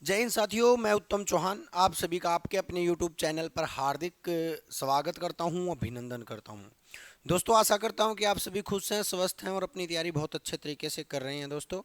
जय हिंद साथियों, मैं उत्तम चौहान आप सभी का आपके अपने YouTube चैनल पर हार्दिक स्वागत करता हूं, अभिनंदन करता हूं। दोस्तों, आशा करता हूं कि आप सभी खुश हैं, स्वस्थ हैं और अपनी तैयारी बहुत अच्छे तरीके से कर रहे हैं। दोस्तों,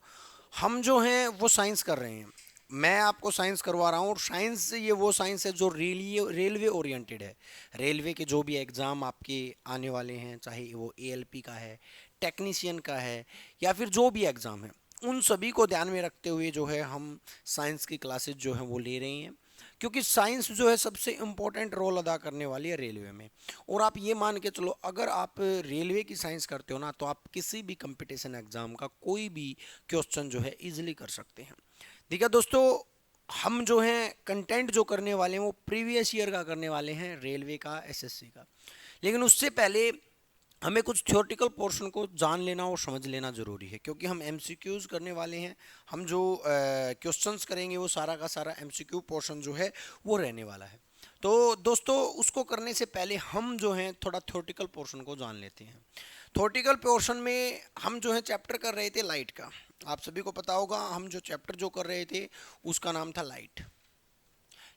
हम जो हैं वो साइंस कर रहे हैं। मैं आपको साइंस करवा रहा हूं और साइंस ये वो साइंस है जो रेलवे ओरिएंटेड है। रेलवे के जो भी एग्ज़ाम आपके आने वाले हैं, चाहे वो ALP का है, टेक्नीशियन का है या फिर जो भी एग्ज़ाम है, उन सभी को ध्यान में रखते हुए जो है हम साइंस की क्लासेस जो है वो ले रहे हैं। क्योंकि साइंस जो है सबसे इम्पोर्टेंट रोल अदा करने वाली है रेलवे में। और आप ये मान के चलो, अगर आप रेलवे की साइंस करते हो ना, तो आप किसी भी कंपटीशन एग्जाम का कोई भी क्वेश्चन जो है इजीली कर सकते हैं। देखिए दोस्तों, हम जो हैं कंटेंट जो करने वाले हैं वो प्रीवियस ईयर का करने वाले हैं, रेलवे का, SSC का। लेकिन उससे पहले हमें कुछ थ्योरेटिकल पोर्शन को जान लेना और समझ लेना ज़रूरी है, क्योंकि हम MCQs करने वाले हैं। हम जो क्वेश्चंस करेंगे वो सारा का सारा MCQ पोर्शन जो है वो रहने वाला है। तो दोस्तों, उसको करने से पहले हम जो हैं थोड़ा थ्योरेटिकल पोर्शन को जान लेते हैं। थ्योरेटिकल पोर्शन में हम जो है चैप्टर कर रहे थे लाइट का। आप सभी को पता होगा, हम जो चैप्टर जो कर रहे थे उसका नाम था लाइट।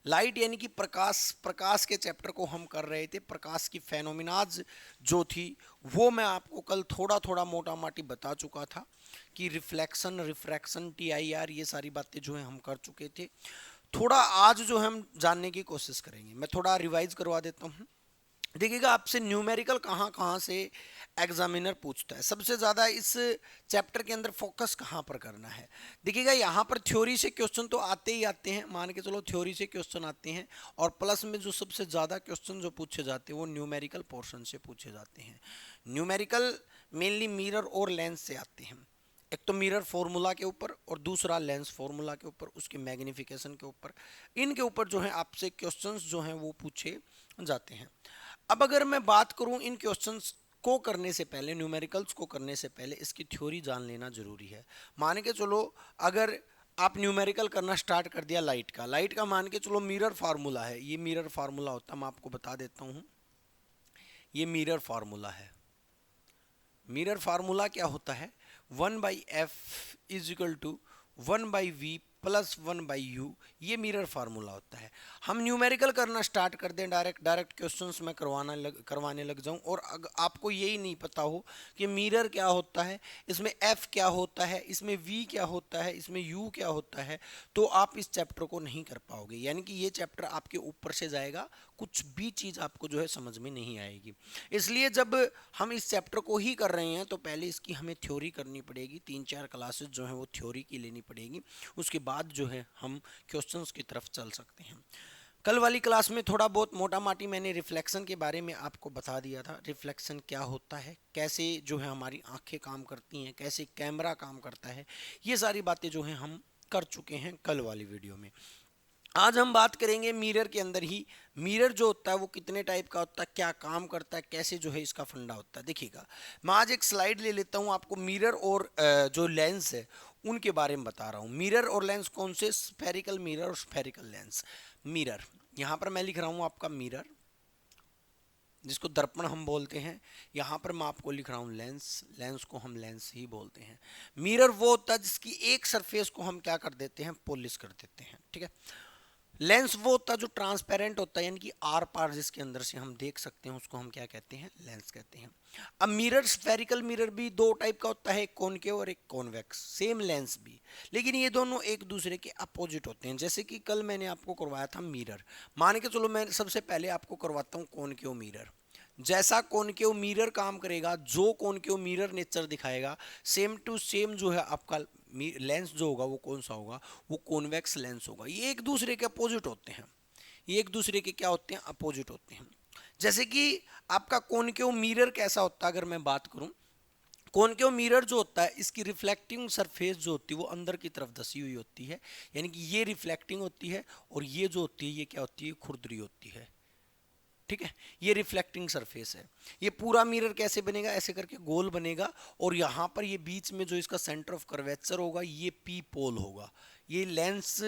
लाइट यानी कि प्रकाश। प्रकाश के चैप्टर को हम कर रहे थे। प्रकाश की फेनोमिनाज जो थी वो मैं आपको कल थोड़ा थोड़ा मोटा माटी बता चुका था कि रिफ्लेक्शन, रिफ्रैक्शन, TIR, ये सारी बातें जो है हम कर चुके थे। थोड़ा आज जो हम जानने की कोशिश करेंगे, मैं थोड़ा रिवाइज करवा देता हूँ। देखिएगा, आपसे न्यूमेरिकल कहाँ कहाँ से एग्जामिनर पूछता है, सबसे ज़्यादा इस चैप्टर के अंदर फोकस कहाँ पर करना है। देखिएगा, यहाँ पर थ्योरी से क्वेश्चन तो आते ही आते हैं, मान के चलो थ्योरी से क्वेश्चन आते हैं। और प्लस में जो सबसे ज़्यादा क्वेश्चन जो पूछे जाते हैं वो न्यूमेरिकल पोर्शन से पूछे जाते हैं। न्यूमेरिकल मेनली मिरर और लेंस से आते हैं। एक तो मिरर फॉर्मूला के ऊपर और दूसरा लेंस फॉर्मूला के ऊपर, उसके मैग्निफिकेशन के ऊपर, इनके ऊपर जो है आपसे क्वेश्चंस जो हैं वो पूछे जाते हैं। अब अगर मैं बात करूं इन क्वेश्चंस को करने से पहले, न्यूमेरिकल्स को करने से पहले इसकी थ्योरी जान लेना जरूरी है। मान के चलो, अगर आप न्यूमेरिकल करना स्टार्ट कर दिया लाइट का मान के चलो मिरर फार्मूला है। ये मिरर फार्मूला होता है, मैं आपको बता देता हूँ। ये मिरर फार्मूला है। मिरर फार्मूला क्या होता है? 1/f is equal to 1/v plus 1/u। ये मिरर फार्मूला होता है। हम न्यूमेरिकल करना स्टार्ट कर दें, डायरेक्ट डायरेक्ट क्वेश्चंस में करवाने लग जाऊं, और आपको यही नहीं पता हो कि मिरर क्या होता है, इसमें f क्या होता है, इसमें v क्या होता है, इसमें u क्या होता है, तो आप इस चैप्टर को नहीं कर पाओगे। यानी कि ये चैप्टर आपके ऊपर से जाएगा, कुछ भी चीज़ आपको जो है समझ में नहीं आएगी। इसलिए जब हम इस चैप्टर को ही कर रहे हैं तो पहले इसकी हमें थ्योरी करनी पड़ेगी। 3-4 क्लासेस जो हैं वो थ्योरी की लेनी पड़ेगी। उसके बाद जो है हम क्वेश्चंस की तरफ चल सकते हैं। कल वाली क्लास में थोड़ा बहुत मोटा माटी मैंने रिफ्लेक्शन के बारे में आपको बता दिया था। रिफ्लेक्शन क्या होता है, कैसे जो है हमारी आंखें काम करती हैं, कैसे कैमरा काम करता है, ये सारी बातें जो हैं हम कर चुके हैं कल वाली वीडियो में। आज हम बात करेंगे मिरर के अंदर ही। मिरर जो होता है वो कितने टाइप का होता है, क्या काम करता है, कैसे जो है इसका फंडा होता है। देखिएगा, मैं आज एक स्लाइड ले लेता हूँ, आपको मिरर और जो लेंस है उनके बारे में बता रहा हूँ। मिरर और लेंस कौन से? स्फेरिकल मिरर और स्फेरिकल लेंस। मिरर, यहाँ पर मैं लिख रहा हूँ आपका मिरर, जिसको दर्पण हम बोलते हैं। यहाँ पर मैं आपको लिख रहा हूँ लेंस, लेंस को हम लेंस ही बोलते हैं। मिरर वो होता है जिसकी एक सरफेस को हम क्या कर देते हैं, पॉलिश कर देते हैं, ठीक है। लेंस वो होता है जो ट्रांसपेरेंट होता है, यानी कि आर पार जिसके अंदर से हम देख सकते हैं, उसको हम क्या कहते हैं, लेंस कहते हैं। अब मिरर, स्फेरिकल मिरर भी दो टाइप का होता है, एक कॉनकेव और एक कॉन्वेक्स। सेम लेंस भी, लेकिन ये दोनों एक दूसरे के अपोजिट होते हैं। जैसे कि कल मैंने आपको करवाया था मिरर, मान के चलो मैं सबसे पहले आपको करवाता हूँ कॉनकेव मिरर। जैसा कॉनकेव मिरर काम करेगा, जो कॉनकेव मिरर नेचर दिखाएगा, सेम टू सेम जो है आपका लेंस जो होगा वो कौन सा होगा, वो कॉन्वेक्स लेंस होगा। ये एक दूसरे के अपोजिट होते हैं। ये एक दूसरे के क्या होते हैं, अपोजिट होते हैं। जैसे कि आपका कॉनकेव मिरर कैसा होता है, अगर मैं बात करूं, कॉनकेव मिरर जो होता है इसकी रिफ्लेक्टिंग सरफेस जो होती है वो अंदर की तरफ धसी हुई होती है। यानी कि ये रिफ्लेक्टिंग होती है, और ये जो होती है ये क्या होती है, खुरदरी होती है, ठीक है। ये रिफ्लेक्टिंग सरफेस है। ये पूरा मिरर कैसे बनेगा, ऐसे करके गोल बनेगा, और यहाँ पर ये बीच में जो इसका सेंटर ऑफ कर्वेचर होगा ये पी पोल होगा। ये लेंस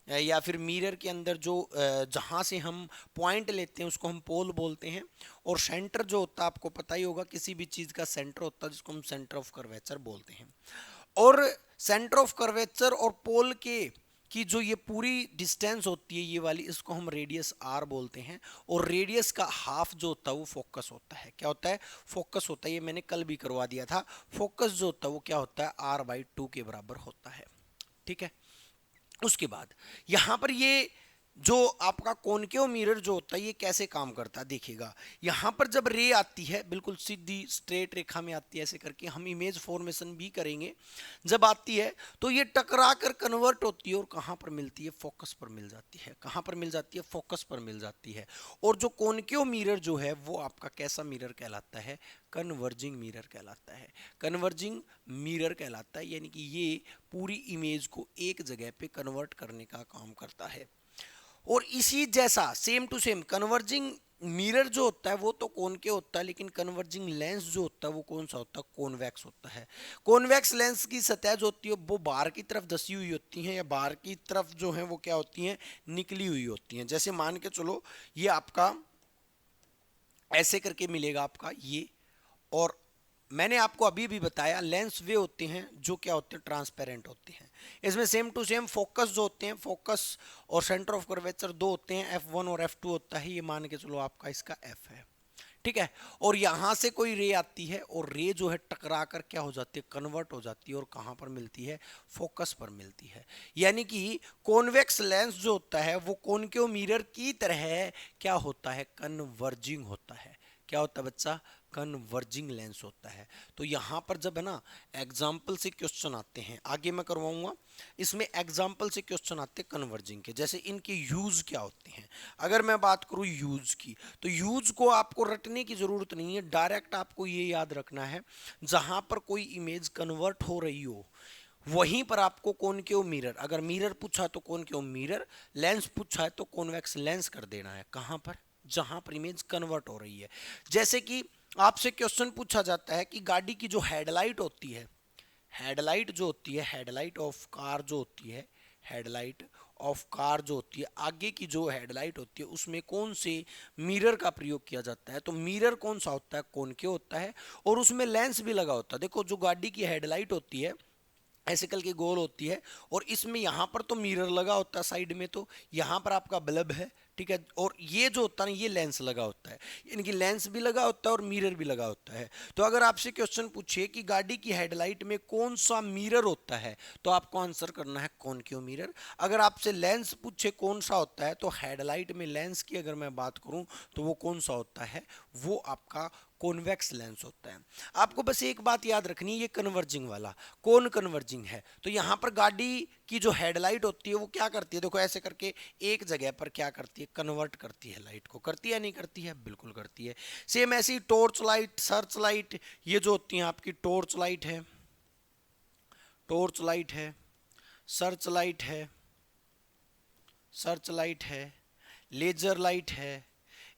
या फिर मिरर के अंदर जो जहाँ से हम पॉइंट लेते हैं उसको हम पोल बोलते हैं। और सेंटर जो होता है, आपको पता ही होगा, किसी भी चीज़ का सेंटर होता है जिसको हम सेंटर ऑफ कर्वेचर बोलते हैं। और सेंटर ऑफ कर्वेचर और पोल के कि जो ये पूरी डिस्टेंस होती है ये वाली, इसको हम रेडियस आर बोलते हैं, और रेडियस का हाफ जो होता है वो फोकस होता है। क्या होता है? फोकस होता है। ये मैंने कल भी करवा दिया था। फोकस जो होता है वो क्या होता है? r/2 के बराबर होता है। ठीक है। उसके बाद यहां पर ये जो आपका कॉनकेव मिरर जो होता है ये कैसे काम करता है देखिएगा। यहां पर जब रे आती है बिल्कुल सीधी स्ट्रेट रेखा में आती है, ऐसे करके हम इमेज फॉर्मेशन भी करेंगे। जब आती है तो ये टकरा कर कन्वर्ट होती है और कहां पर मिलती है? फोकस पर मिल जाती है। कहां पर मिल जाती है? फोकस पर मिल जाती है। और जो कॉनकेव मिरर जो है वो आपका कैसा मिरर कहलाता है? कन्वर्जिंग मिरर कहलाता है। कन्वर्जिंग मिरर कहलाता है, यानी कि ये पूरी इमेज को एक जगह पे कन्वर्ट करने का काम करता है। और इसी जैसा same to same converging mirror जो होता है वो तो कोन के होता है, लेकिन कन्वर्जिंग लेंस जो होता है वो कौन सा होता है? कॉन्वेक्स होता है। कॉन्वेक्स लेंस की सतह जो होती है वो बाहर की तरफ धसी हुई होती है, या बाहर की तरफ जो है वो क्या होती है? निकली हुई होती हैं। जैसे मान के चलो ये आपका ऐसे करके मिलेगा आपका ये, और मैंने आपको अभी भी बताया लेंस वे होते हैं जो क्या होते हैं? ट्रांसपेरेंट होते हैं। इसमें सेम टू सेम फोकस जो होते हैं, फोकस और सेंटर ऑफ कर्वेचर दो होते हैं, F1 और F2 होता है। ये मान के चलो आपका इसका F है। ठीक है। और यहां से कोई रे आती है और रे जो है टकरा कर क्या हो जाती है? कन्वर्ट हो जाती है, और कहां पर मिलती है? फोकस पर मिलती है। यानी कि कॉन्वेक्स लेंस जो होता है वो कॉनकेव मिरर की तरह क्या होता है? कन्वर्जिंग होता है। क्या होता है बच्चा? कन्वर्जिंग लेंस होता है। तो यहां पर जब है ना एग्जाम्पल से क्वेश्चन आते हैं, आगे मैं करवाऊंगा, इसमें एग्जाम्पल से क्वेश्चन आते हैं कन्वर्जिंग के। जैसे इनके यूज क्या होते हैं, अगर मैं बात करूं यूज की, तो यूज को आपको रटने की जरूरत नहीं है, डायरेक्ट आपको ये याद रखना है, जहां पर कोई इमेज कन्वर्ट हो रही हो वहीं पर आपको कॉनकेव मिरर, अगर मिरर पूछा तो कॉनकेव मिरर, लेंस पूछा है तो कॉन्वेक्स लेंस कर देना है। कहां पर? जहां पर इमेज कन्वर्ट हो रही है। जैसे कि आपसे क्वेश्चन पूछा जाता है कि गाड़ी की जो हेडलाइट होती है, हेडलाइट जो होती है, हेडलाइट ऑफ कार जो होती है, हेडलाइट ऑफ कार जो होती है, आगे की जो हेडलाइट होती है उसमें कौन से मिरर का प्रयोग किया जाता है? तो मिरर कौन सा होता है? कॉनकेव होता है, और उसमें लेंस भी लगा होता है। देखो जो गाड़ी की हेडलाइट होती है ऐसे कल की गोल होती है, और इसमें यहां पर तो मिरर लगा होता है साइड में, तो यहां पर आपका बल्ब है। ठीक है। और ये जो होता है ना ये लेंस लगा होता है, यानी कि लेंस भी लगा होता है और मिरर भी लगा होता है। तो अगर आपसे क्वेश्चन पूछे कि गाड़ी की हेडलाइट में कौन सा मिरर होता है, तो आपको आंसर करना है कॉनकेव मिरर। अगर आपसे लेंस पूछे कौन सा होता है, तो हेडलाइट में लेंस की अगर मैं बात करूं तो वो कौन सा होता है? वो आपका कॉन्वेक्स लेंस होता है। आपको बस एक बात याद रखनी है, ये कन्वर्जिंग वाला कौन कन्वर्जिंग है, तो यहां पर गाड़ी की जो हेडलाइट होती है वो क्या करती है? देखो ऐसे करके एक जगह पर क्या करती है? कन्वर्ट करती है लाइट को। करती है नहीं करती है? बिल्कुल करती है। सेम ऐसी टॉर्च लाइट, सर्च लाइट, ये जो होती है आपकी टॉर्च लाइट है, टॉर्च लाइट है, सर्च लाइट है, सर्च लाइट है, लेजर लाइट है,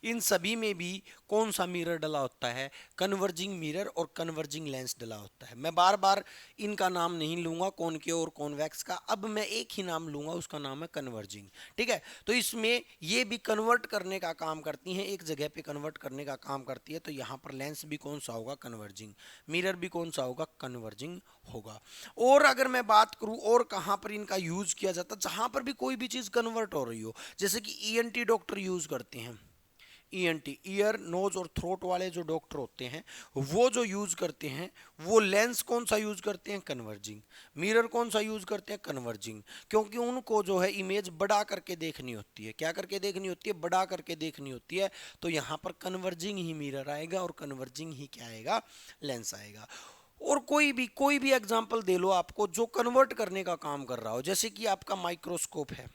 इन सभी में भी कौन सा मिरर डला होता है? कन्वर्जिंग मिरर और कन्वर्जिंग लेंस डला होता है। मैं बार बार इनका नाम नहीं लूंगा कॉनकेव और कॉन्वेक्स का, अब मैं एक ही नाम लूंगा, उसका नाम है कन्वर्जिंग। ठीक है। तो इसमें ये भी कन्वर्ट करने का काम करती हैं, एक जगह पे कन्वर्ट करने का काम करती है। तो यहाँ पर लेंस भी कौन सा होगा? कन्वर्जिंग। मिरर भी कौन सा होगा? कन्वर्जिंग होगा। और अगर मैं बात करूं और कहां पर इनका यूज किया जाता है, जहां पर भी कोई भी चीज कन्वर्ट हो रही हो, जैसे कि ईएनटी डॉक्टर यूज करते हैं, ईएनटी ईयर नोज और थ्रोट वाले जो डॉक्टर होते हैं वो जो यूज करते हैं, वो लेंस कौन सा यूज करते हैं? कन्वर्जिंग। मिरर कौन सा यूज करते हैं? कन्वर्जिंग। क्योंकि उनको जो है इमेज बड़ा करके देखनी होती है। क्या करके देखनी होती है? बड़ा करके देखनी होती है। तो यहाँ पर कन्वर्जिंग ही मिरर आएगा और कन्वर्जिंग ही क्या आएगा? लेंस आएगा। और कोई भी एग्जांपल दे लो आपको जो कन्वर्ट करने का काम कर रहा हो, जैसे कि आपका माइक्रोस्कोप है,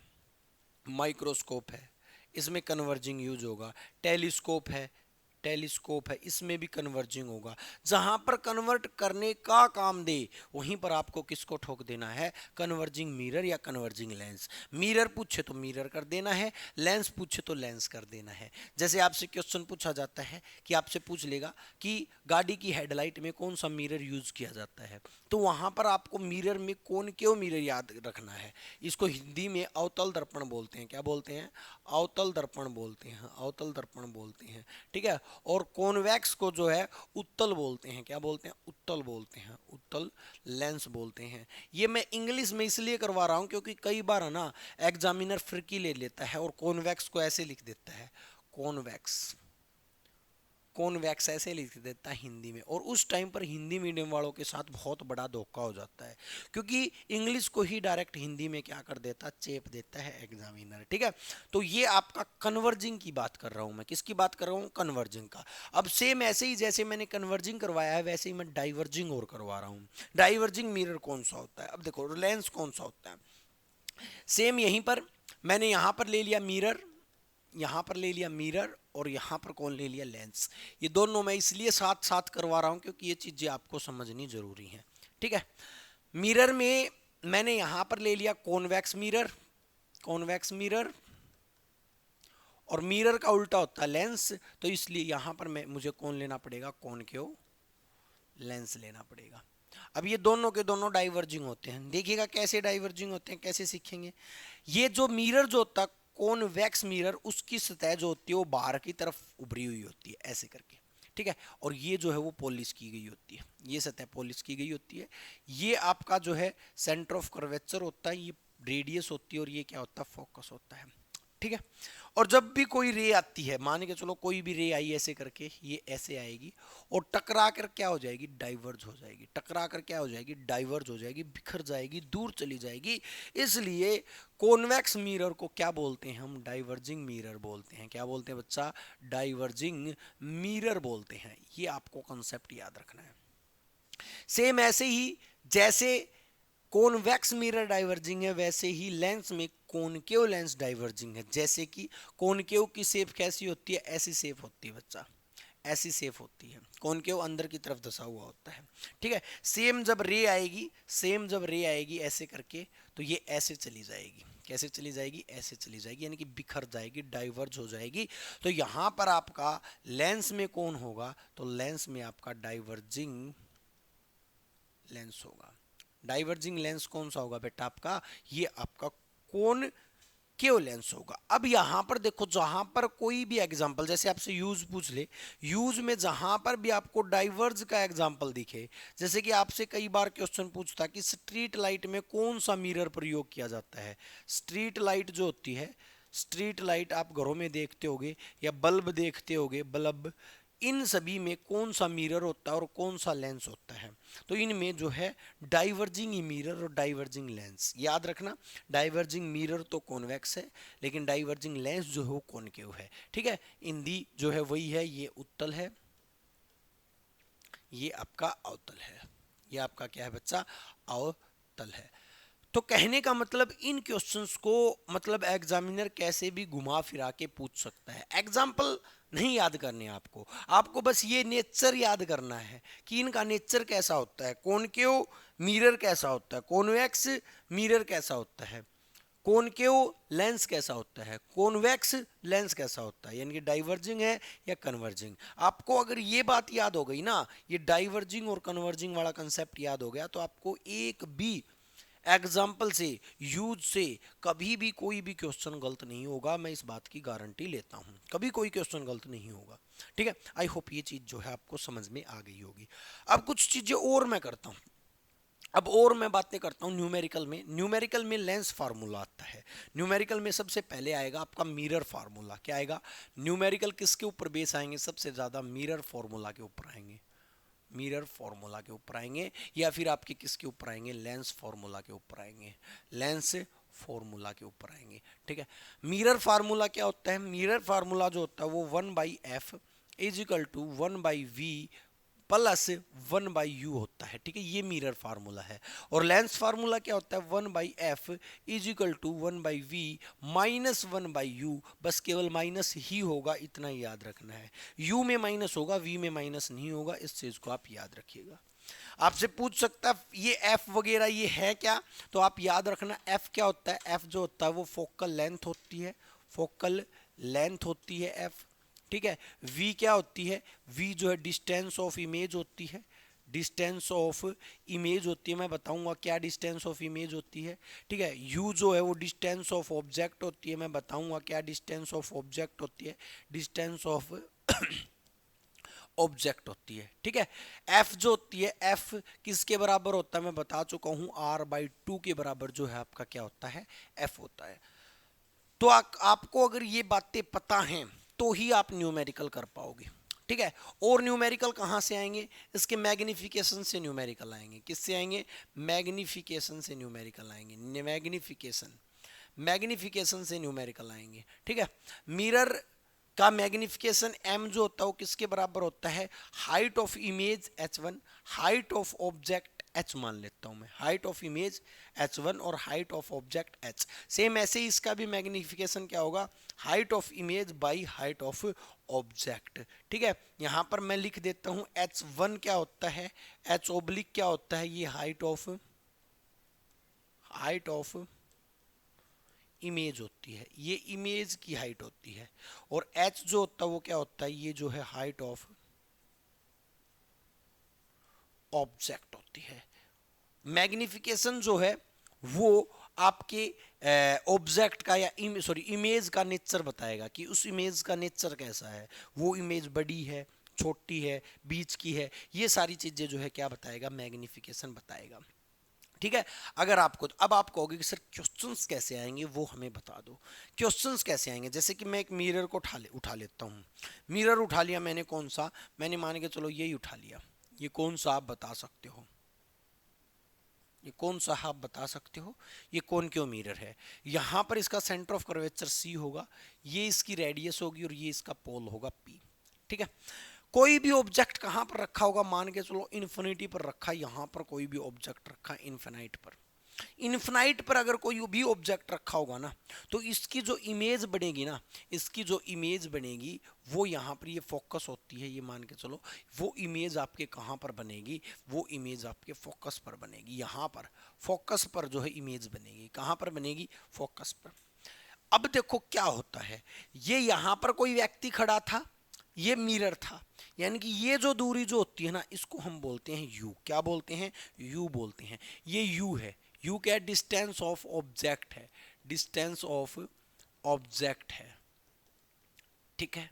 माइक्रोस्कोप है, इसमें कन्वर्जिंग यूज होगा। टेलीस्कोप है, टेलीस्कोप है, इसमें भी कन्वर्जिंग होगा। जहां पर कन्वर्ट करने का काम दे वहीं पर आपको किसको ठोक देना है? कन्वर्जिंग मिरर या कन्वर्जिंग लेंस। मिरर पूछे तो मिरर कर देना है, लेंस पूछे तो लेंस कर देना है। जैसे आपसे क्वेश्चन पूछा जाता है कि आपसे पूछ लेगा कि गाड़ी की हेडलाइट में कौन सा मिरर यूज किया जाता है, तो वहां पर आपको मिरर में कॉनकेव मिरर याद रखना है। इसको हिंदी में अवतल दर्पण बोलते हैं। क्या बोलते हैं? अवतल दर्पण बोलते हैं, अवतल दर्पण बोलते हैं। ठीक है। और कॉन्वेक्स को जो है उत्तल बोलते हैं। क्या बोलते हैं? उत्तल बोलते हैं, उत्तल लेंस बोलते हैं। ये मैं इंग्लिश में इसलिए करवा रहा हूं क्योंकि कई बार है ना एग्जामिनर फ्रिकी ले लेता है और कॉन्वेक्स को ऐसे लिख देता है, कॉन्वेक्स, कॉन्वेक्स ऐसे लिख देता है हिंदी में, और उस टाइम पर हिंदी मीडियम वालों के साथ बहुत बड़ा धोखा हो जाता है क्योंकि इंग्लिश को ही डायरेक्ट हिंदी में क्या कर देता है, चेप देता है एग्जामिनर। ठीक है, तो ये आपका कन्वर्जिंग की बात कर रहा हूं मैं। किसकी बात कर रहा हूं? कन्वर्जिंग का। अब सेम ऐसे ही जैसे मैंने कन्वर्जिंग करवाया है वैसे ही मैं डाइवर्जिंग और करवा रहा हूं। डाइवर्जिंग मिरर कौन सा होता है? अब देखो लेंस कौन सा होता है, सेम यहीं पर मैंने यहां पर ले लिया मिरर, यहां पर ले लिया मिरर, और यहां पर कौन ले लिया? लेंस। ये दोनों मैं इसलिए साथ साथ करवा रहा हूं क्योंकि ये चीजें आपको समझनी जरूरी हैं। ठीक है, मिरर में मैंने यहां पर ले लिया कॉन्वेक्स मिरर, कॉन्वेक्स मिरर, और मिरर का उल्टा होता है लेंस, तो इसलिए यहां पर मैं मुझे कौन लेना पड़ेगा? कॉनकेव लेंस लेना पड़ेगा। अब ये दोनों के दोनों डाइवर्जिंग होते हैं। देखिएगा कैसे डाइवर्जिंग होते हैं, कैसे सीखेंगे। ये जो मिरर जो होता है कॉन्वेक्स मिरर, उसकी सतह जो होती है वो बाहर की तरफ उभरी हुई होती है ऐसे करके। ठीक है, और ये जो है वो पॉलिश की गई होती है, ये सतह पॉलिश की गई होती है। ये आपका जो है सेंटर ऑफ कर्वेचर होता है, ये रेडियस होती है, और ये क्या होता है? फोकस होता है। ठीक है, और जब भी कोई रे आती है, मान के चलो कोई भी रे आई ऐसे करके, ये ऐसे आएगी और टकरा कर क्या हो जाएगी? डाइवर्ज हो जाएगी। टकरा कर क्या हो जाएगी? डाइवर्ज हो जाएगी, बिखर जाएगी, दूर चली जाएगी। इसलिए कॉन्वेक्स मिरर को क्या बोलते हैं हम? डाइवर्जिंग मिरर बोलते हैं। क्या बोलते हैं बच्चा? डाइवर्जिंग मिरर बोलते हैं। ये आपको कंसेप्ट याद रखना है। सेम ऐसे ही जैसे कॉन्वेक्स मिरर डाइवर्जिंग है वैसे ही लेंस में कॉनकेव लेंस डाइवर्जिंग है। जैसे कि कॉनकेव की शेप कैसी होती है? ऐसी शेप होती है बच्चा, ऐसी शेप होती है। कॉनकेव अंदर की तरफ धसा हुआ होता है। ठीक है, सेम जब रे आएगी, सेम जब रे आएगी ऐसे करके, तो ये ऐसे चली जाएगी। कैसे चली जाएगी? ऐसे चली जाएगी, यानी कि बिखर जाएगी, डाइवर्ज हो जाएगी। तो यहां पर आपका लेंस में कौन होगा? तो लेंस में आपका डाइवर्जिंग लेंस होगा। डाइवर्जिंग लेंस कौन सा होगा बेटा? आपका ये आपका कौन केव लेंस होगा। अब यहां पर देखो, जहां पर कोई भी एग्जांपल, जैसे आपसे यूज पूछ ले, यूज में जहां पर भी आपको डाइवर्ज का एग्जांपल दिखे, जैसे कि आपसे कई बार क्वेश्चन पूछता कि स्ट्रीट लाइट में कौन सा मिरर प्रयोग किया जाता है। स्ट्रीट लाइट जो होती है, स्ट्रीट लाइट आप घरों में देखते होगे या बल्ब देखते होगे, बल्ब, इन सभी में कौन सा मिरर होता है और कौन सा लेंस होता है? तो इनमें जो है डाइवर्जिंग मिरर और डाइवर्जिंग लेंस याद रखना। डाइवर्जिंग मिरर तो कॉन्वेक्स है, लेकिन डाइवर्जिंग लेंस जो है वो कॉनकेव है। ठीक है, हिंदी जो है वही है, ये उत्तल है, ये आपका अवतल है। ये आपका क्या है बच्चा? अवतल है। तो कहने का मतलब इन क्वेश्चंस को मतलब एग्जामिनर कैसे भी घुमा फिरा के पूछ सकता है। एग्जाम्पल नहीं याद करने आपको, आपको बस ये नेचर याद करना है कि इनका नेचर कैसा होता है। कॉनकेव मिरर कैसा होता है, कॉन्वेक्स मिरर कैसा होता है, कॉनकेव लेंस कैसा होता है, कॉन्वेक्स लेंस कैसा होता है, यानी कि डाइवर्जिंग है या कन्वर्जिंग। आपको अगर ये बात याद हो गई ना, ये डाइवर्जिंग और कन्वर्जिंग वाला कंसेप्ट याद हो गया, तो आपको एक भी एग्जाम्पल से, यूज से कभी भी कोई भी क्वेश्चन गलत नहीं होगा। मैं इस बात की गारंटी लेता हूं, कभी कोई क्वेश्चन गलत नहीं होगा। ठीक है, आई होप ये चीज जो है आपको समझ में आ गई होगी। अब कुछ चीजें और मैं करता हूं, अब और मैं बातें करता हूं न्यूमेरिकल में। न्यूमेरिकल में लेंस फार्मूला आता है। न्यूमेरिकल में सबसे पहले आएगा आपका मिरर फार्मूला। क्या आएगा? न्यूमेरिकल किसके ऊपर बेस आएंगे? सबसे ज्यादा मिरर फार्मूला के ऊपर आएंगे, मिरर फार्मूला के ऊपर आएंगे, या फिर आपके किसके ऊपर आएंगे? लेंस फार्मूला के ऊपर आएंगे, लेंस फार्मूला के ऊपर आएंगे। ठीक है, मिरर फार्मूला क्या होता है? मिरर फार्मूला जो होता है वो 1/f is equal to 1/v plus 1/u होता है। ठीक है, ये मिरर फार्मूला है। और लेंस फार्मूला क्या होता है? 1/f is equal to 1/v minus 1/u, बस केवल माइनस ही होगा, इतना ही याद रखना है। u में माइनस होगा, v में माइनस नहीं होगा, इस चीज को आप याद रखिएगा। आपसे पूछ सकता है ये f वगैरह ये है क्या, तो आप याद रखना f क्या होता है? f जो होता है वो फोकल लेंथ होती है, फोकल लेंथ होती है f। ठीक है, v क्या होती है? v जो है डिस्टेंस ऑफ इमेज होती है, डिस्टेंस ऑफ इमेज होती है। मैं बताऊंगा क्या डिस्टेंस ऑफ इमेज होती है। ठीक है, u जो है वो डिस्टेंस ऑफ ऑब्जेक्ट होती है। मैं बताऊंगा क्या डिस्टेंस ऑफ ऑब्जेक्ट होती है, डिस्टेंस ऑफ ऑब्जेक्ट होती है। ठीक है, एफ जो होती है, एफ किसके बराबर होता है मैं बता चुका हूं, r/2 के बराबर जो है आपका क्या होता है, एफ होता है। तो आपको अगर ये बातें पता हैं तो ही आप न्यूमेरिकल कर पाओगे। ठीक है, और न्यूमेरिकल कहाँ से आएंगे, इसके मैग्निफिकेशन से न्यूमेरिकल आएंगे। किससे आएंगे, मैग्निफिकेशन से न्यूमेरिकल आएंगे, मैग्निफिकेशन से न्यूमेरिकल आएंगे। ठीक है, मिरर का मैग्निफिकेशन m जो होता है वो किसके बराबर होता है, height of image h1, height of object h मान लेता हूं मैं, हाइट ऑफ इमेज h1 और height of object h। Same ऐसे ही इसका भी मैग्निफिकेशन क्या होगा, height of image by height of object. ठीक है, यहां पर मैं लिख देता हूं h1 क्या होता है, h ओब्लिक क्या होता है, ये हाइट ऑफ इमेज होती है, ये इमेज की हाइट होती है। और h जो होता है वो क्या होता है, ये जो है हाइट ऑफ ऑब्जेक्ट होती है। मैग्निफिकेशन जो है वो आपके ऑब्जेक्ट का या इमेज का नेचर बताएगा कि उस इमेज का नेचर कैसा है, वो इमेज बड़ी है, छोटी है, बीच की है, ये सारी चीजें जो है क्या बताएगा, मैग्निफिकेशन बताएगा। ठीक है, अगर आपको अब आप कहोगे कि सर क्वेश्चंस कैसे आएंगे वो हमें बता दो। क्वेश्चंस कैसे आएंगे, जैसे कि मैं एक मिरर को उठा लेता हूँ। मिरर उठा लिया मैंने, कौन सा, मैंने मान के चलो यही उठा लिया। ये कौन सा आप बता सकते हो, ये कौन सा आप बता सकते हो, ये कौन क्यों मिरर है। यहाँ पर इसका सेंटर ऑफ कर्वेचर सी होगा, ये इसकी रेडियस होगी और ये इसका पोल होगा पी। ठीक है, कोई भी ऑब्जेक्ट कहां पर रखा होगा, मान के चलो इन्फिनिटी पर रखा, यहां पर कोई भी ऑब्जेक्ट रखा इन्फिनाइट पर, इन्फिनाइट पर अगर कोई भी ऑब्जेक्ट रखा होगा ना, तो इसकी जो इमेज बनेगी ना, इसकी जो इमेज बनेगी वो यहाँ पर ये फोकस होती है, ये मान के चलो वो इमेज आपके कहाँ पर बनेगी, वो इमेज आपके फोकस पर बनेगी, यहाँ पर फोकस पर जो है इमेज बनेगी, कहाँ पर बनेगी, फोकस पर। अब देखो क्या होता है, ये यहाँ पर कोई व्यक्ति खड़ा था, ये मिरर था, यानी कि ये जो दूरी जो होती है ना, इसको हम बोलते हैं यू, क्या बोलते हैं, यू बोलते हैं। ये यू है, यू क्या, डिस्टेंस ऑफ ऑब्जेक्ट है, डिस्टेंस ऑफ ऑब्जेक्ट है। ठीक है,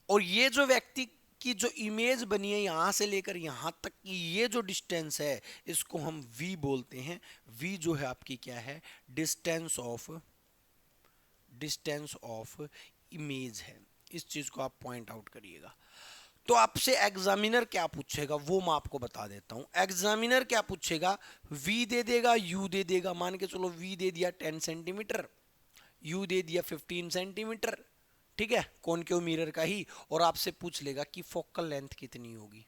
और ये जो व्यक्ति की जो इमेज बनी है यहां से लेकर यहां तक की ये जो डिस्टेंस है, इसको हम v बोलते हैं। v जो है आपकी क्या है, डिस्टेंस ऑफ इमेज है। इस चीज को आप पॉइंट आउट करिएगा। तो आपसे एग्जामिनर क्या पूछेगा वो मैं आपको बता देता हूं। एग्जामिनर क्या पूछेगा, v दे देगा, u दे देगा, मान के चलो v दे दिया 10 सेंटीमीटर, u दे दिया 15 सेंटीमीटर। ठीक है, कॉनकेव मिरर का ही, और आपसे पूछ लेगा कि फोकल लेंथ कितनी होगी,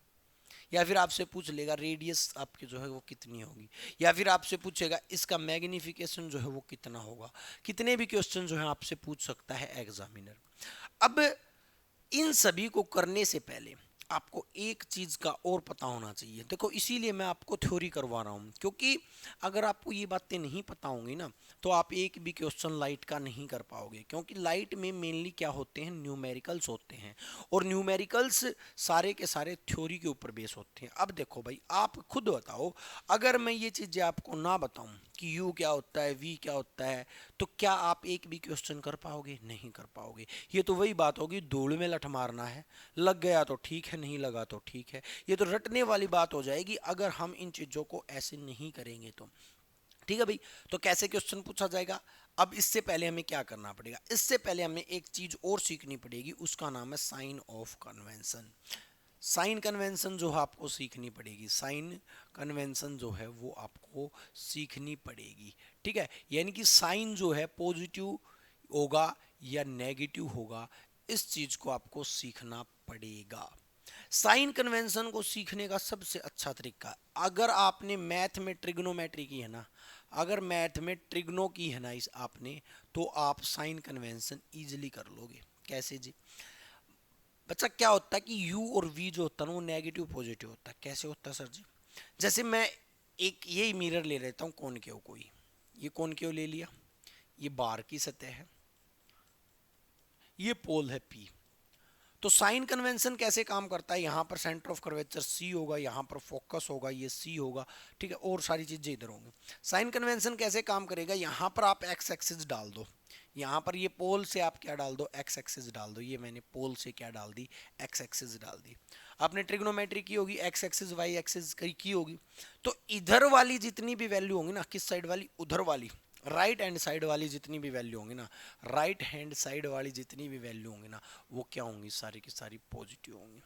या फिर आपसे पूछ लेगा रेडियस आपकी जो है वो कितनी होगी, या फिर आपसे पूछेगा इसका मैग्निफिकेशन जो है वो कितना होगा। कितने भी क्वेश्चन जो है आपसे पूछ सकता है एग्जामिनर। अब इन सभी को करने से पहले आपको एक चीज का और पता होना चाहिए। देखो इसीलिए मैं आपको थ्योरी करवा रहा हूं, क्योंकि अगर आपको ये बातें नहीं पता होंगी ना, तो आप एक भी क्वेश्चन लाइट का नहीं कर पाओगे, क्योंकि लाइट में मेनली क्या होते हैं, न्यूमेरिकल्स होते हैं, और न्यूमेरिकल्स सारे के सारे थ्योरी के ऊपर बेस होते हैं। अब देखो भाई, आप खुद बताओ, अगर मैं ये चीजें आपको ना बताऊं कि u क्या होता है, v क्या होता है, तो क्या आप एक भी क्वेश्चन कर पाओगे, नहीं कर पाओगे। ये तो वही बात होगी, धूल में लठ मारना है, लग गया तो ठीक है, नहीं लगा तो ठीक है। ये तो रटने वाली बात हो जाएगी अगर हम इन चीजों को ऐसे नहीं करेंगे तो। ठीक है भाई, तो कैसे क्वेश्चन पूछा जाएगा। अब इससे पहले हमें क्या करना पड़ेगा, इससे पहले हमें एक चीज और सीखनी पड़ेगी, उसका नाम है sign of convention. Sign convention जो है आपको सीखनी पड़ेगी, साइन कन्वेंशन जो है वो आपको सीखनी पड़ेगी। ठीक है, यानी कि साइन जो है पॉजिटिव होगा या नेगेटिव होगा, इस चीज को आपको सीखना पड़ेगा। साइन कन्वेंशन को सीखने का सबसे अच्छा तरीका, अगर आपने मैथ में ट्रिग्नोमेट्री की है ना, अगर मैथ में ट्रिग्नो की है ना इस आपने, तो आप साइन कन्वेंशन इजीली कर लोगे। कैसे जी, बच्चा क्या होता है कि u और v जो होता है ना वो नेगेटिव पॉजिटिव होता है। कैसे होता है सर जी, जैसे मैं एक यही मिरर ले लेता हूँ कॉनकेव, कोई ये कॉनकेव ले लिया, ये बार की सतह है, ये पोल है p। तो साइन कन्वेंशन कैसे काम करता है, यहाँ पर सेंटर ऑफ कर्वेचर c होगा, यहाँ पर फोकस होगा, ये c होगा। ठीक है, और सारी चीजें इधर होंगी। साइन कन्वेंशन कैसे काम करेगा, यहाँ पर आप एक्स एक्सिस डाल दो, यहाँ पर ये पोल से आप क्या डाल दो, एक्स एक्सिस डाल दो। ये मैंने पोल से क्या डाल दी, एक्स एक्सिस डाल दी। आपने ट्रिग्नोमेट्री की होगी, एक्स एक्सिस वाई एक्सिस की होगी। तो इधर वाली जितनी भी वैल्यू होंगी ना, किस साइड वाली, उधर वाली, राइट हैंड साइड वाली जितनी भी वैल्यू होंगी ना, राइट हैंड साइड वाली जितनी भी वैल्यू होंगी ना, वो क्या होंगी, सारी की सारी पॉजिटिव होंगी।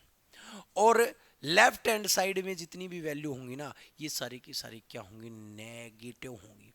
और लेफ्ट हैंड साइड में जितनी भी वैल्यू होंगी ना, ये सारी की सारी क्या होंगी, नेगेटिव होंगी।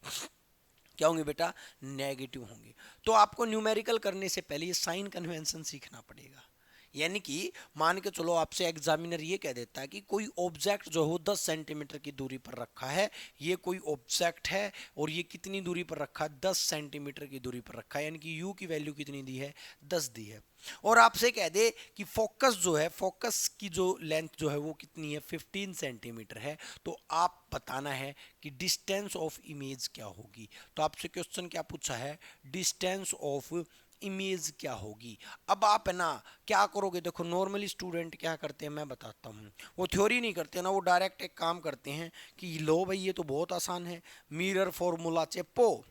क्या होंगी बेटा, नेगेटिव होंगी। तो आपको न्यूमेरिकल करने से पहले ये साइन कन्वेंशन सीखना पड़ेगा। यानी कि मान के चलो आपसे एग्जामिनर ये कह देता है कि कोई ऑब्जेक्ट जो हो 10 सेंटीमीटर की दूरी पर रखा है, ये कोई ऑब्जेक्ट है और ये कितनी दूरी पर रखा है, 10 सेंटीमीटर की दूरी पर रखा है, यानी कि u की वैल्यू कितनी दी है, 10 दी है। और आपसे कह दे कि फोकस जो है, फोकस की जो लेंथ जो है वो कितनी है, 15 सेंटीमीटर है। तो आप बताना है कि डिस्टेंस ऑफ इमेज क्या होगी। तो आपसे क्वेश्चन क्या पूछा है, डिस्टेंस ऑफ इमेज क्या होगी। अब आप है ना क्या करोगे, देखो नॉर्मली स्टूडेंट क्या करते हैं मैं बताता हूँ, वो थ्योरी नहीं करते ना, वो डायरेक्ट एक काम करते हैं कि लो भाई ये तो बहुत आसान है, मिरर फॉर्मूला चेपो।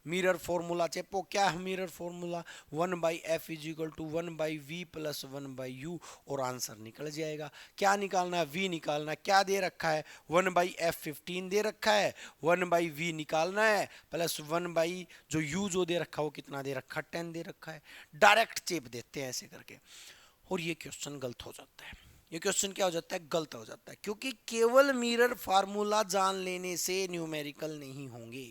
मिरर फॉर्मूला चेपो, क्या है mirror formula, 1/f is equal to 1/v plus 1/u, और आंसर निकल जाएगा। क्या निकालना है, v निकालना है। क्या दे रखा है, 1/f 15 दे रखा है, 1/v निकालना है, प्लस 1 जो u जो दे रखा है वो कितना दे रखा है, 10 दे रखा है। डायरेक्ट चेप देते हैं ऐसे करके, और ये क्वेश्चन गलत हो जाता है। ये क्वेश्चन क्या हो जाता है, गलत हो जाता है, क्योंकि केवल मिरर फार्मूला जान लेने से न्यूमेरिकल नहीं होंगे।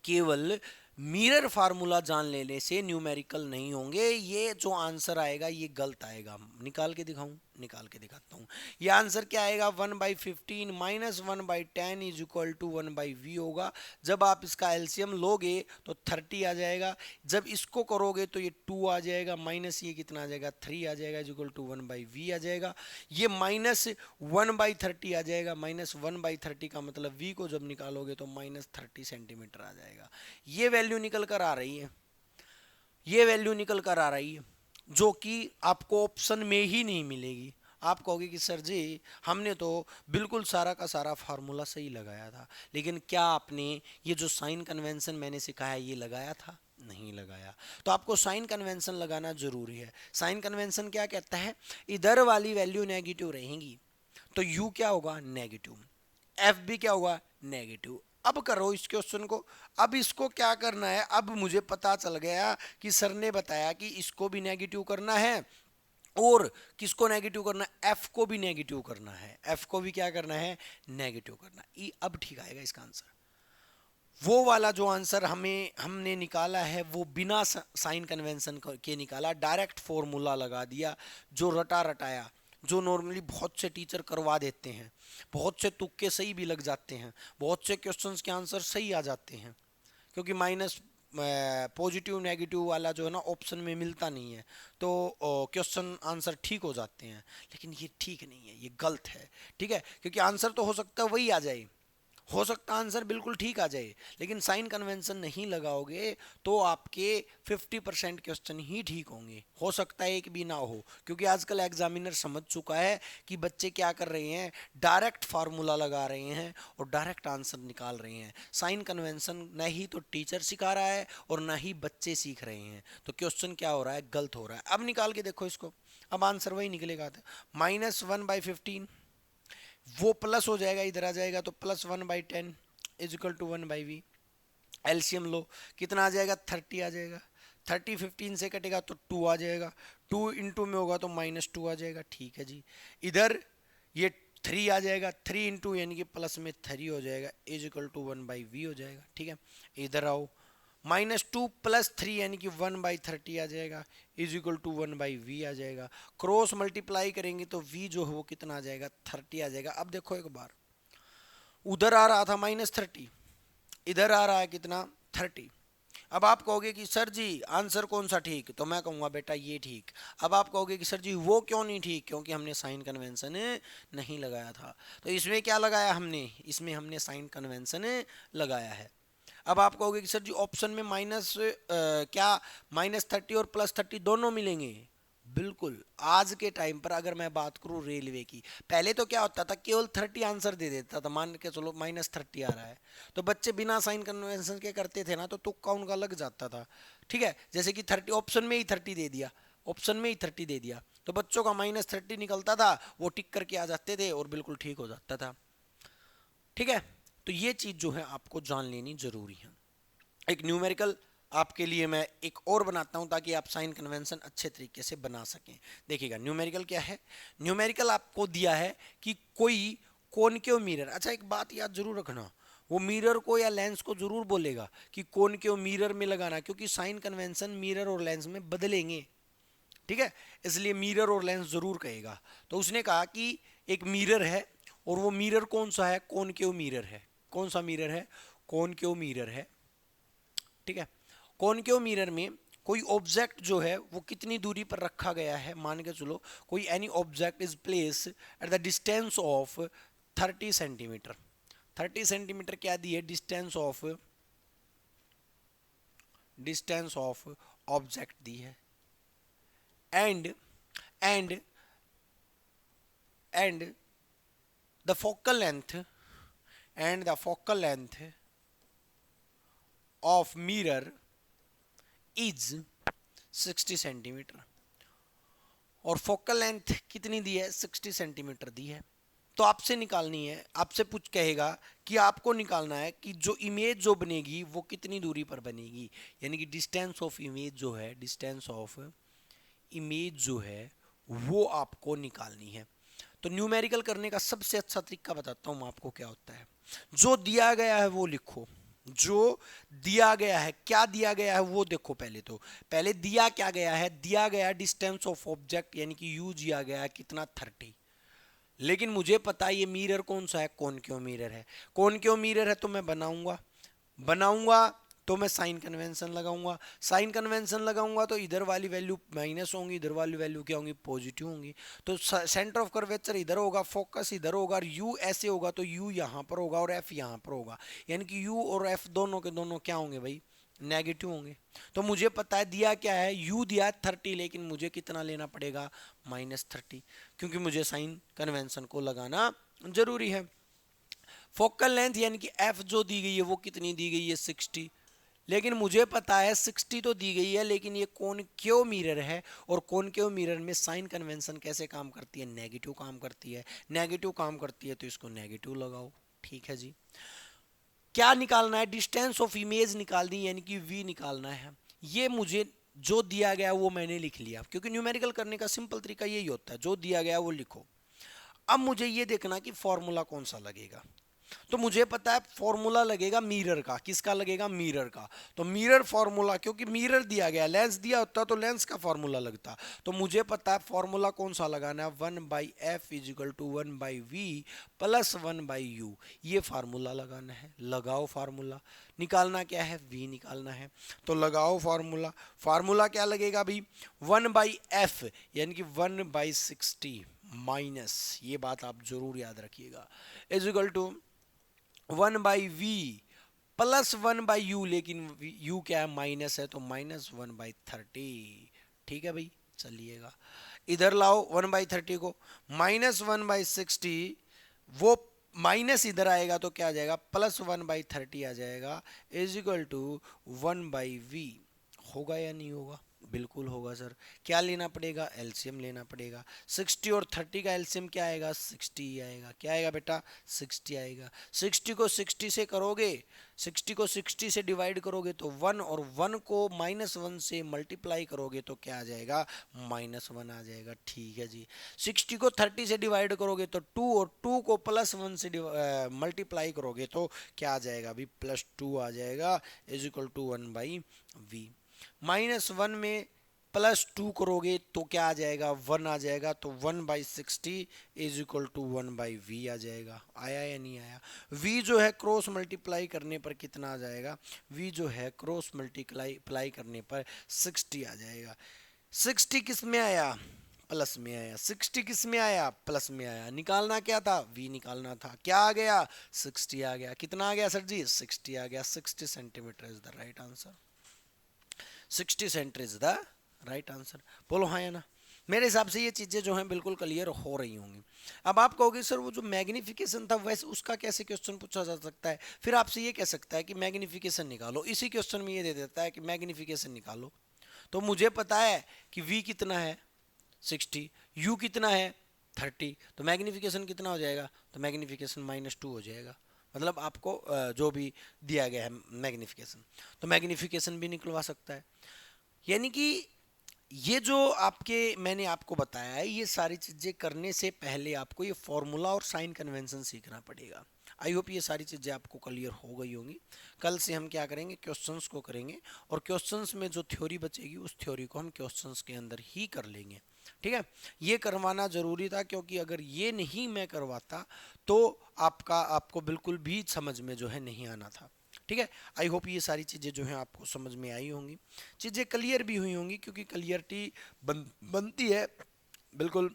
केवल मिरर फार्मूला जान लेने से न्यूमेरिकल नहीं होंगे। ये जो आंसर आएगा ये गलत आएगा। निकाल के दिखाऊं, निकाल के दिखाता हूं। ये आंसर क्या आएगा, 1/15 minus 1/10 is equal to 1/v होगा। जब आप इसका एलसीएम लोगे तो 30 आ जाएगा। जब इसको करोगे तो ये 2 आ जाएगा, माइनस ये कितना आ जाएगा, 3 आ जाएगा, इज इक्वल टू 1/v आ जाएगा। ये माइनस 1/30 आ जाएगा, माइनस 1/30 का मतलब v को जब निकालोगे तो माइनस 30 सेंटीमीटर आ जाएगा। ये वैल्यू निकल कर आ रही है, ये वैल्यू निकल कर आ रही है, जो कि आपको ऑप्शन में ही नहीं मिलेगी। आप कहोगे कि सर जी हमने तो बिल्कुल सारा का सारा फार्मूला सही लगाया था, लेकिन क्या आपने ये जो साइन कन्वेंशन मैंने सिखाया ये लगाया था, नहीं लगाया। तो आपको साइन कन्वेंशन लगाना जरूरी है। साइन कन्वेंशन क्या कहता है, इधर वाली वैल्यू नेगेटिव रहेगी तो u क्या होगा, नेगेटिव, एफ भी क्या होगा, नेगेटिव। अब करो इस क्वेश्चन को। अब इसको क्या करना है, अब मुझे पता चल गया कि सर ने बताया कि इसको भी नेगेटिव करना है और किसको नेगेटिव करना है, एफ को भी नेगेटिव करना है। एफ को भी क्या करना है, नेगेटिव करना है। अब ठीक आएगा इसका आंसर। वो वाला जो आंसर हमने निकाला है वो बिना साइन कन्वेंशन के निकाला, डायरेक्ट फॉर्मूला लगा दिया, जो रटा रटाया, जो नॉर्मली बहुत से टीचर करवा देते हैं। बहुत से तुक्के सही भी लग जाते हैं, बहुत से क्वेश्चंस के आंसर सही आ जाते हैं, क्योंकि माइनस पॉजिटिव नेगेटिव वाला जो है ना ऑप्शन में मिलता नहीं है, तो क्वेश्चन आंसर ठीक हो जाते हैं। लेकिन ये ठीक नहीं है, ये गलत है। ठीक है, क्योंकि आंसर तो हो सकता है वही आ जाए, हो सकता है आंसर बिल्कुल ठीक आ जाए, लेकिन साइन कन्वेंशन नहीं लगाओगे तो आपके 50% क्वेश्चन ही ठीक होंगे। हो सकता है एक भी ना हो, क्योंकि आजकल एग्जामिनर समझ चुका है कि बच्चे क्या कर रहे हैं, डायरेक्ट फार्मूला लगा रहे हैं और डायरेक्ट आंसर निकाल रहे हैं। साइन कन्वेंशन न ही तो टीचर सिखा रहा है और ना ही बच्चे सीख रहे हैं, तो क्वेश्चन क्या हो रहा है, गलत हो रहा है। अब निकाल के देखो इसको, अब आंसर वही निकलेगा, -1/15, वो प्लस हो जाएगा, इधर आ जाएगा तो +1/10 is equal to 1/v। LCM लो, कितना आ जाएगा, 30 आ जाएगा। 30 15 से कटेगा तो 2 आ जाएगा, 2 इंटू में होगा तो -2 आ जाएगा। ठीक है जी, इधर ये 3 आ जाएगा, 3 इंटू यानी कि प्लस में 3 हो जाएगा, इज इक्वल टू 1/v हो जाएगा। ठीक है, इधर आओ, -2 + 3 यानी कि 1/30 आ जाएगा, इज इक्वल टू 1/v आ जाएगा। क्रॉस मल्टीप्लाई करेंगे तो v जो है वो कितना आ जाएगा, 30 आ जाएगा। अब देखो एक बार, उधर आ रहा था -30, इधर आ रहा है कितना, 30। अब आप कहोगे कि सर जी आंसर कौन सा ठीक, तो मैं कहूँगा बेटा ये ठीक। अब आप कहोगे कि सर जी वो क्यों नहीं ठीक, क्योंकि हमने साइन कन्वेंशन नहीं लगाया था। तो इसमें क्या लगाया हमने, इसमें हमने साइन कन्वेंशन लगाया है। अब आप कहोगे कि सर जी ऑप्शन में क्या -30 और +30 दोनों मिलेंगे, बिल्कुल। आज के टाइम पर अगर मैं बात करूं रेलवे की, पहले तो क्या होता था, केवल 30 आंसर दे देता था, मान के चलो -30 आ रहा है, तो बच्चे बिना साइन कन्वेंशन के करते थे ना, तो तुक्का उनका लग जाता था। ठीक है, जैसे कि 30 ऑप्शन में ही 30 दे दिया, ऑप्शन में ही 30 दे दिया, तो बच्चों का -30 निकलता था, वो टिक करके आ जाते थे और बिल्कुल ठीक हो जाता था। ठीक है, तो ये चीज जो है आपको जान लेनी जरूरी है। एक न्यूमेरिकल आपके लिए मैं एक और बनाता हूं ताकि आप साइन कन्वेंशन अच्छे तरीके से बना सकें। देखिएगा न्यूमेरिकल क्या है। न्यूमेरिकल आपको दिया है कि कोई कॉनकेव मिरर, अच्छा एक बात याद जरूर रखना, वो मिरर को या लेंस को जरूर बोलेगा कि कॉनकेव मिरर में लगाना, क्योंकि साइन कन्वेंशन मिरर और लेंस में बदलेंगे। ठीक है, इसलिए मिरर और लेंस जरूर कहेगा। तो उसने कहा कि एक मिरर है, और वो मिरर कौन सा है, कॉनकेव मिरर है। कौन सा मिरर है, कॉनकेव मिरर है। ठीक है, कॉनकेव मिरर में कोई ऑब्जेक्ट जो है वो कितनी दूरी पर रखा गया है, मान के चलो कोई any object is place at the distance of 30 centimetre. 30 centimetre क्या दी है, डिस्टेंस ऑफ ऑब्जेक्ट दी है। And and and the focal length and the focal length of mirror is 60 centimetre. और फोकल लेंथ कितनी दी है, 60 सेंटीमीटर दी है। तो आपसे निकालनी है, आपसे पूछ कहेगा कि आपको निकालना है कि जो इमेज जो बनेगी वो कितनी दूरी पर बनेगी, यानी कि डिस्टेंस ऑफ इमेज जो है, डिस्टेंस ऑफ इमेज जो है वो आपको निकालनी है। तो न्यूमेरिकल करने का सबसे अच्छा तरीका बताता हूं मैं आपको क्या होता है। जो दिया गया है वो लिखो, जो दिया गया है, क्या दिया गया है वो देखो। पहले दिया क्या गया है, दिया गया डिस्टेंस ऑफ ऑब्जेक्ट यानी कि यू दिया गया है कितना, 30। लेकिन मुझे पता है ये मिरर कौन सा है, कॉनकेव मिरर है। कॉनकेव मिरर है तो मैं बनाऊंगा तो मैं साइन कन्वेंशन लगाऊंगा। साइन कन्वेंशन लगाऊंगा तो इधर वाली वैल्यू माइनस होंगी, इधर वाली वैल्यू क्या होंगी, पॉजिटिव होंगी। तो सेंटर ऑफ कर्वेचर इधर होगा, फोकस इधर होगा, और यू ऐसे होगा तो यू यहाँ पर होगा और एफ यहाँ पर होगा, यानी कि यू और एफ दोनों के दोनों क्या होंगे भाई, नेगेटिव होंगे। तो मुझे पता है दिया क्या है, यू दिया 30, लेकिन मुझे कितना लेना पड़ेगा, -30, क्योंकि मुझे साइन कन्वेंशन को लगाना जरूरी है। फोकल लेंथ यानी कि एफ जो दी गई है वो कितनी दी गई है, 60। लेकिन मुझे पता है 60 तो दी गई है, लेकिन ये कॉनकेव मिरर है, और कॉनकेव मिरर में साइन कन्वेंशन कैसे काम करती है, नेगेटिव काम करती है। नेगेटिव काम करती है तो इसको नेगेटिव लगाओ। ठीक है जी, क्या निकालना है, डिस्टेंस ऑफ इमेज निकालनी, यानी कि वी निकालना है। ये मुझे जो दिया गया वो मैंने लिख लिया, क्योंकि न्यूमेरिकल करने का सिंपल तरीका यही होता है, जो दिया गया वो लिखो। अब मुझे ये देखना कि फॉर्मूला कौन सा लगेगा। तो मुझे पता है फॉर्मूला लगेगा मिरर का, किसका लगेगा, मिरर का। तो मिरर फॉर्मूला, क्योंकि मिरर दिया गया, लेंस दिया होता तो लेंस का फॉर्मूला लगता। तो मुझे पता है फॉर्मूला कौन सा लगाना है, 1/f is equal to 1/v plus 1/u। ये फार्मूला लगाना है, लगाओ फार्मूला। निकालना क्या है, v निकालना है, तो लगाओ फार्मूला। फार्मूला क्या लगेगा भाई, 1/f यानी कि 1/60 माइनस, ये बात आप जरूर याद रखिएगा, is equal to 1/v plus 1/u, लेकिन u क्या है, माइनस है, तो -1/30। ठीक है भाई, चलिएगा इधर लाओ 1/30 को, -1/60, वो माइनस इधर आएगा तो क्या आ जाएगा, +1/30 आ जाएगा, इज इक्वल टू 1/v। होगा या नहीं होगा, बिल्कुल होगा सर। क्या लेना पड़ेगा, एलसीएम लेना पड़ेगा। 60 और 30 का एलसीएम क्या आएगा, 60 ही आएगा। क्या आएगा बेटा, 60 आएगा। 60 को 60 से करोगे, 60 को 60 से डिवाइड करोगे तो 1, और 1 को -1 से मल्टीप्लाई करोगे तो क्या आ जाएगा, -1 आ जाएगा। ठीक है जी। 60 को 30 से डिवाइड करोगे तो 2, और 2 को +1 से मल्टीप्लाई करोगे तो क्या आ जाएगा अभी, +2 आ जाएगा, इज इक्वल टू 1/v। -1 में +2 करोगे तो क्या आ जाएगा, 1 आ जाएगा, तो 1/60 इज इक्वल टू 1/v आ जाएगा। आया या नहीं आया, v जो है क्रॉस मल्टीप्लाई करने पर कितना आ जाएगा, v जो है क्रॉस मल्टीप्लाई करने पर 60 आ जाएगा। 60 किस में आया, प्लस में आया। 60 किस में आया, प्लस में आया। निकालना क्या था, v निकालना था। क्या आ गया, 60 आ गया। कितना आ गया सर जी, 60 आ गया। 60 centimetre is the right answer. 60 centimetre is the right answer. बोलो हाँ या ना। मेरे हिसाब से ये चीज़ें जो हैं बिल्कुल क्लियर हो रही होंगी। अब आप कहोगे सर वो जो मैग्निफिकेशन था वैसे उसका कैसे क्वेश्चन पूछा जा सकता है, फिर आपसे ये कह सकता है कि मैग्निफिकेशन निकालो, इसी क्वेश्चन में ये दे देता है कि मैग्निफिकेशन निकालो। तो मुझे पता है कि v कितना है 60, u कितना है 30, तो मैग्निफिकेशन कितना हो जाएगा, तो मैग्निफिकेशन -2 हो जाएगा। मतलब आपको जो भी दिया गया है मैग्निफिकेशन, तो मैग्निफिकेशन भी निकलवा सकता है। यानी कि ये जो आपके मैंने आपको बताया है, ये सारी चीज़ें करने से पहले आपको ये फॉर्मूला और साइन कन्वेंशन सीखना पड़ेगा। आई होप ये सारी चीज़ें आपको क्लियर हो गई होंगी। कल से हम क्या करेंगे, क्वेश्चंस को करेंगे, और क्वेश्चंस में जो थ्योरी बचेगी उस थ्योरी को हम क्वेश्चंस के अंदर ही कर लेंगे। ठीक है, ये करवाना ज़रूरी था, क्योंकि अगर ये नहीं मैं करवाता तो आपको बिल्कुल भी समझ में जो है नहीं आना था। ठीक है, आई होप ये सारी चीज़ें जो हैं आपको समझ में आई होंगी, चीज़ें क्लियर भी हुई होंगी, क्योंकि क्लियरिटी बनती है। बिल्कुल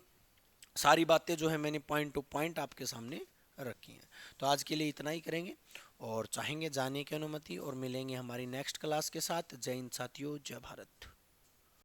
सारी बातें जो है मैंने पॉइंट टू पॉइंट आपके सामने रखी हैं। तो आज के लिए इतना ही करेंगे, और चाहेंगे जाने की अनुमति, और मिलेंगे हमारी नेक्स्ट क्लास के साथ। जय हिंद साथियों, जय भारत।